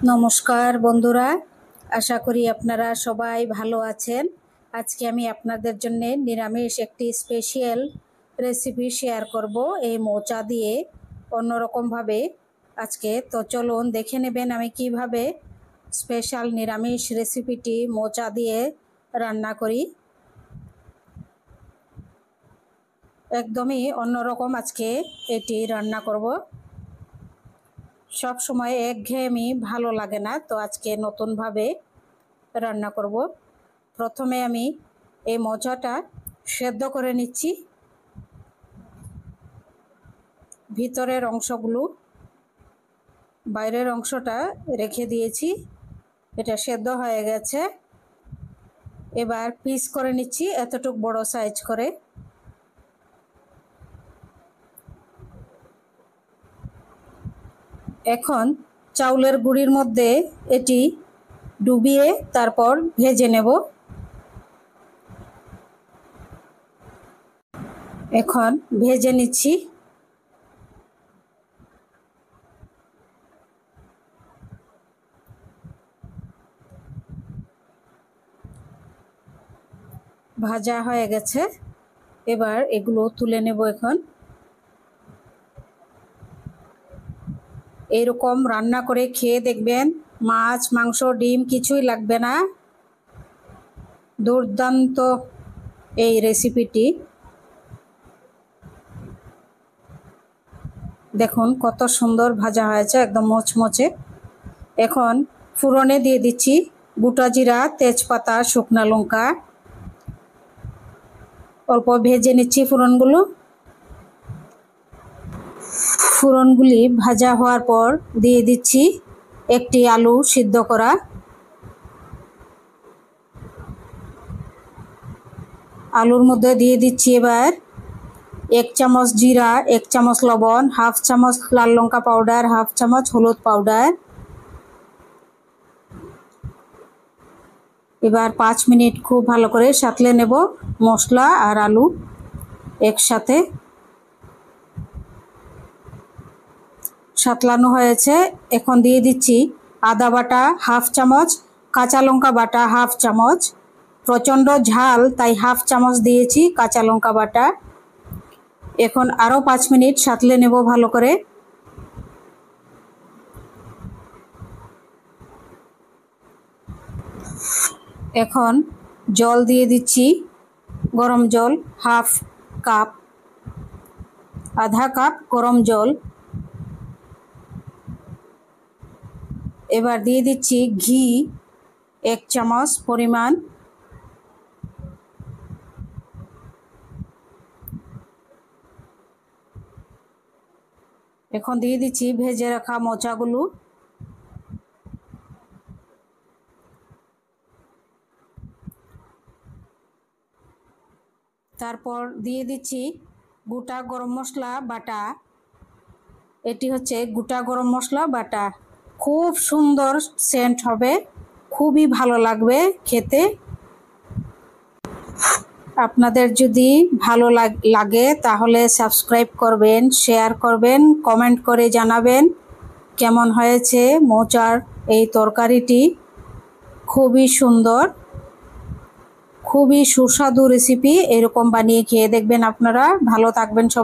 নমস্কার বন্ধুরা, আশা করি আপনারা সবাই ভালো আছেন। আজকে আমি আপনাদের জন্য নিরামিষ একটি স্পেশাল রেসিপি শেয়ার করব এই মোচা দিয়ে অন্যরকমভাবে। আজকে তো চলুন দেখে নেবেন আমি কিভাবে স্পেশাল নিরামিষ রেসিপিটি মোচা দিয়ে রান্না করি। একদমই অন্যরকম আজকে এটি রান্না করব। সব সময় একঘেয়েমি ভালো লাগে না, তো আজকে নতুনভাবে রান্না করব। প্রথমে আমি এই মোচাটা সেদ্ধ করে নিচ্ছি। ভিতরের অংশগুলো, বাইরের অংশটা রেখে দিয়েছি। এটা সেদ্ধ হয়ে গেছে। এবার পিস করে নিচ্ছি এতটুকু বড় সাইজ করে। এখন চাউলের গুঁড়ির মধ্যে এটি ডুবিয়ে তারপর ভেজে নেব। এখন ভেজে নিচ্ছি। ভাজা হয়ে গেছে, এবার এগুলো তুলে নেব। এখন এরকম রান্না করে খেয়ে দেখবেন, মাছ মাংস ডিম কিছুই লাগবে না। দুর্দান্ত এই রেসিপিটি। দেখুন কত সুন্দর ভাজা হয়েছে, একদম মচমচে। এখন ফোড়নে দিয়ে দিচ্ছি গোটা জিরা, তেজপাতা, শুকনো লঙ্কা। অল্প ভেজে নিচ্ছি ফোড়নগুলি ভাজা হওয়ার পর দিয়ে দিচ্ছি একটি আলু সিদ্ধ করা। আলুর মধ্যে দিয়ে দিচ্ছি এবার 1 চামচ জিরা, 1 চামচ লবণ, হাফ চামচ লাল লঙ্কা পাউডার, হাফ চামচ হলুদ পাউডার। এবার 5 মিনিট খুব ভালো করে সাঁতলে নেব মশলা আর আলু একসাথে। সাঁতলানো হয়েছে। এখন দিয়ে দিচ্ছি আদা বাটা হাফ চামচ, কাঁচা লঙ্কা বাটা হাফ চামচ। প্রচণ্ড ঝাল তাই হাফ চামচ দিয়েছি কাঁচা লঙ্কা বাটা। এখন আরও 5 মিনিট সাঁতলে নেব ভালো করে। এখন জল দিয়ে দিচ্ছি, গরম জল হাফ কাপ, আধা কাপ গরম জল। এবার দিয়ে দিচ্ছি ঘি 1 চামচ পরিমাণ। এখন দিয়ে দিচ্ছি ভেজে রাখা মোচাগুলো। তারপর দিয়ে দিচ্ছি গোটা গরম মশলা বাটা। এটি হচ্ছে গোটা গরম মশলা বাটা। খুব সুন্দর সেন্ট হবে, খুবই ভালো লাগবে খেতে। আপনাদের যদি ভালো লাগে তাহলে সাবস্ক্রাইব করবেন, শেয়ার করবেন, কমেন্ট করে জানাবেন কেমন হয়েছে মোচার এই তরকারিটি। খুবই সুন্দর, খুবই সুস্বাদু রেসিপি। এরকম বানিয়ে খেয়ে দেখবেন আপনারা। ভালো থাকবেন সবাই।